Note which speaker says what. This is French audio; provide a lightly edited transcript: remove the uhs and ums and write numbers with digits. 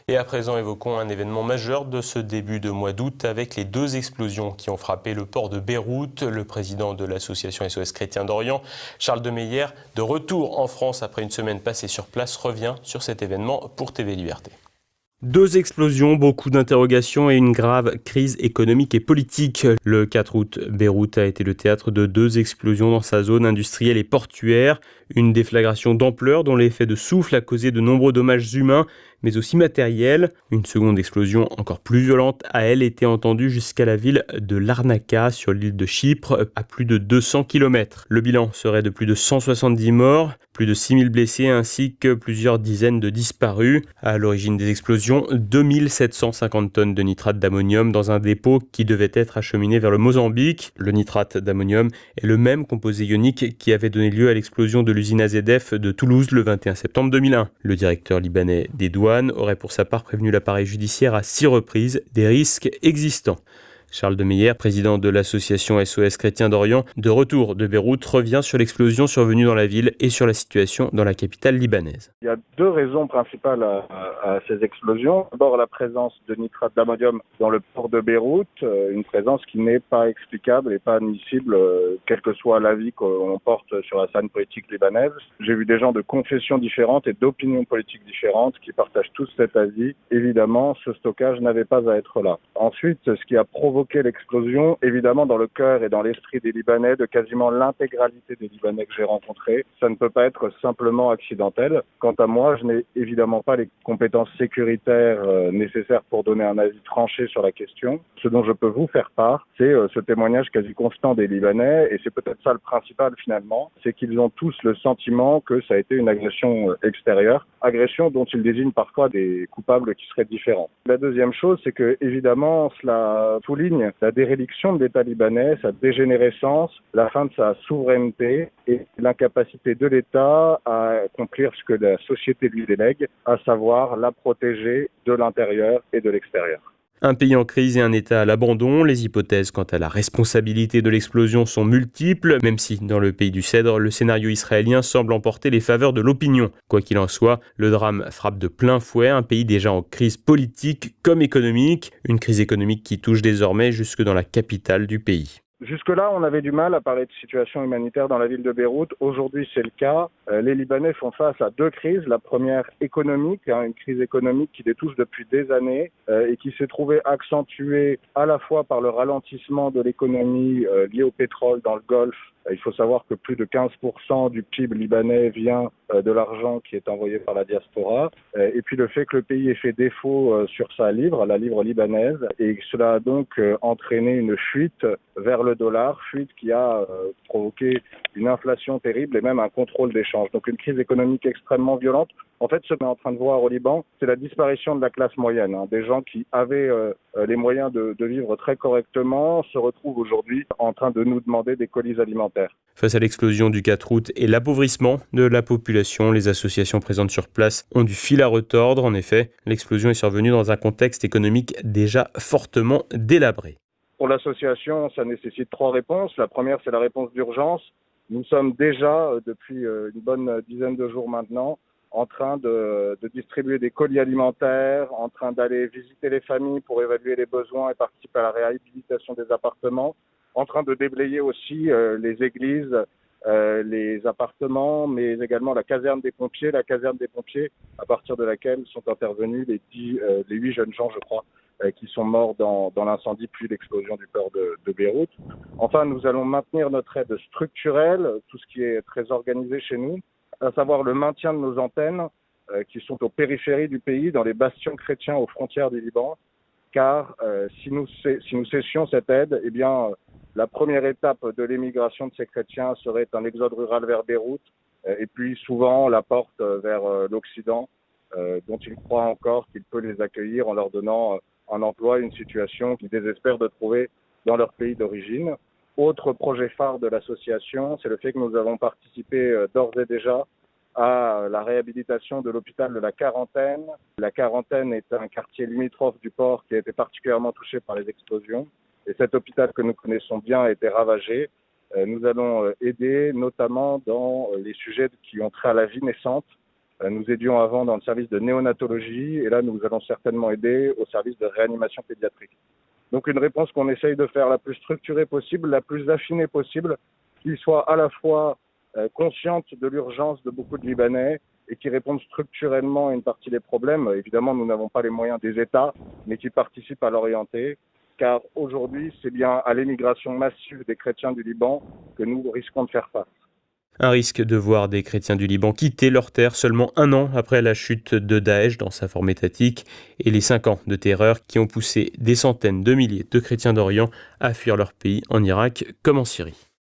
Speaker 1: Et à présent, évoquons un événement majeur de ce début de mois d'août avec les deux explosions qui ont frappé le port de Beyrouth. Le président de l'association SOS Chrétiens d'Orient, Charles de Meyer, de retour en France après une semaine passée sur place, revient sur cet événement pour TV Liberté. Deux explosions, beaucoup d'interrogations et une grave crise économique et politique. Le 4 août, Beyrouth a été le théâtre de deux explosions dans sa zone industrielle et portuaire. Une déflagration d'ampleur dont l'effet de souffle a causé de nombreux dommages humains, mais aussi matériels. Une seconde explosion encore plus violente a, elle, été entendue jusqu'à la ville de Larnaca, sur l'île de Chypre, à plus de 200 km. Le bilan serait de plus de 170 morts, plus de 6000 blessés ainsi que plusieurs dizaines de disparus. À l'origine des explosions, 2750 tonnes de nitrate d'ammonium dans un dépôt qui devait être acheminé vers le Mozambique. Le nitrate d'ammonium est le même composé ionique qui avait donné lieu à l'explosion de l'usine AZF de Toulouse le 21 septembre 2001. Le directeur libanais des douanes aurait pour sa part prévenu l'appareil judiciaire à 6 reprises des risques existants. Charles de Meyer, président de l'association SOS Chrétiens d'Orient, de retour de Beyrouth, revient sur l'explosion survenue dans la ville et sur la situation dans la capitale libanaise.
Speaker 2: Il y a deux raisons principales à ces explosions. D'abord, la présence de nitrate d'ammonium dans le port de Beyrouth, une présence qui n'est pas explicable et pas admissible, quel que soit l'avis qu'on porte sur la scène politique libanaise. J'ai vu des gens de confessions différentes et d'opinions politiques différentes qui partagent tous cet avis. Évidemment, ce stockage n'avait pas à être là. Ensuite, ce qui a provoqué l'explosion, évidemment dans le cœur et dans l'esprit des Libanais, de quasiment l'intégralité des Libanais que j'ai rencontrés, ça ne peut pas être simplement accidentel. Quant à moi, je n'ai évidemment pas les compétences sécuritaires nécessaires pour donner un avis tranché sur la question. Ce dont je peux vous faire part, c'est ce témoignage quasi constant des Libanais, et c'est peut-être ça le principal finalement, c'est qu'ils ont tous le sentiment que ça a été une agression extérieure, agression dont ils désignent parfois des coupables qui seraient différents. La deuxième chose, c'est que évidemment cela souligne la déréliction de l'État libanais, sa dégénérescence, la fin de sa souveraineté et l'incapacité de l'État à accomplir ce que la société lui délègue, à savoir la protéger de l'intérieur et de l'extérieur.
Speaker 1: Un pays en crise et un État à l'abandon. Les hypothèses quant à la responsabilité de l'explosion sont multiples, même si, dans le pays du Cèdre, le scénario israélien semble emporter les faveurs de l'opinion. Quoi qu'il en soit, le drame frappe de plein fouet un pays déjà en crise politique comme économique, une crise économique qui touche désormais jusque dans la capitale du pays.
Speaker 2: Jusque-là, on avait du mal à parler de situation humanitaire dans la ville de Beyrouth. Aujourd'hui, c'est le cas. Les Libanais font face à deux crises. La première économique, une crise économique qui les touche depuis des années et qui s'est trouvée accentuée à la fois par le ralentissement de l'économie lié au pétrole dans le Golfe. Il faut savoir que plus de 15% du PIB libanais vient de l'argent qui est envoyé par la diaspora. Et puis le fait que le pays ait fait défaut sur sa livre, la livre libanaise, et cela a donc entraîné une fuite vers le dollar, fuite qui a provoqué une inflation terrible et même un contrôle d'échange. Donc une crise économique extrêmement violente. En fait, ce qu'on est en train de voir au Liban, c'est la disparition de la classe moyenne. Des gens qui avaient les moyens de vivre très correctement se retrouvent aujourd'hui en train de nous demander des colis alimentaires.
Speaker 1: Face à l'explosion du 4 août et l'appauvrissement de la population, les associations présentes sur place ont du fil à retordre. En effet, l'explosion est survenue dans un contexte économique déjà fortement délabré.
Speaker 2: Pour l'association, ça nécessite trois réponses. La première, c'est la réponse d'urgence. Nous sommes déjà, depuis une bonne dizaine de jours maintenant, en train de distribuer des colis alimentaires, en train d'aller visiter les familles pour évaluer les besoins et participer à la réhabilitation des appartements, en train de déblayer aussi les églises, les appartements, mais également la caserne des pompiers, à partir de laquelle sont intervenus les 8 jeunes gens, je crois, qui sont morts dans l'incendie puis l'explosion du port de Beyrouth. Enfin, nous allons maintenir notre aide structurelle, tout ce qui est très organisé chez nous, à savoir le maintien de nos antennes qui sont aux périphéries du pays, dans les bastions chrétiens aux frontières du Liban, car si nous cessions cette aide, eh bien, la première étape de l'émigration de ces chrétiens serait un exode rural vers Beyrouth, et puis souvent la porte vers l'Occident, dont ils croient encore qu'il peut les accueillir en leur donnant un emploi, une situation qu'ils désespèrent de trouver dans leur pays d'origine. Autre projet phare de l'association, c'est le fait que nous avons participé d'ores et déjà à la réhabilitation de l'hôpital de la Quarantaine. La Quarantaine est un quartier limitrophe du port qui a été particulièrement touché par les explosions. Et cet hôpital que nous connaissons bien a été ravagé. Nous allons aider notamment dans les sujets qui ont trait à la vie naissante, Nous aidions avant dans le service de néonatologie et là, nous allons certainement aider au service de réanimation pédiatrique. Donc une réponse qu'on essaye de faire la plus structurée possible, la plus affinée possible, qui soit à la fois consciente de l'urgence de beaucoup de Libanais et qui réponde structurellement à une partie des problèmes. Évidemment, nous n'avons pas les moyens des États, mais qui participent à l'orienter, car aujourd'hui, c'est bien à l'émigration massive des chrétiens du Liban que nous risquons de faire face.
Speaker 1: Un risque de voir des chrétiens du Liban quitter leur terre seulement 1 an après la chute de Daesh dans sa forme étatique et les 5 ans de terreur qui ont poussé des centaines de milliers de chrétiens d'Orient à fuir leur pays en Irak comme en Syrie.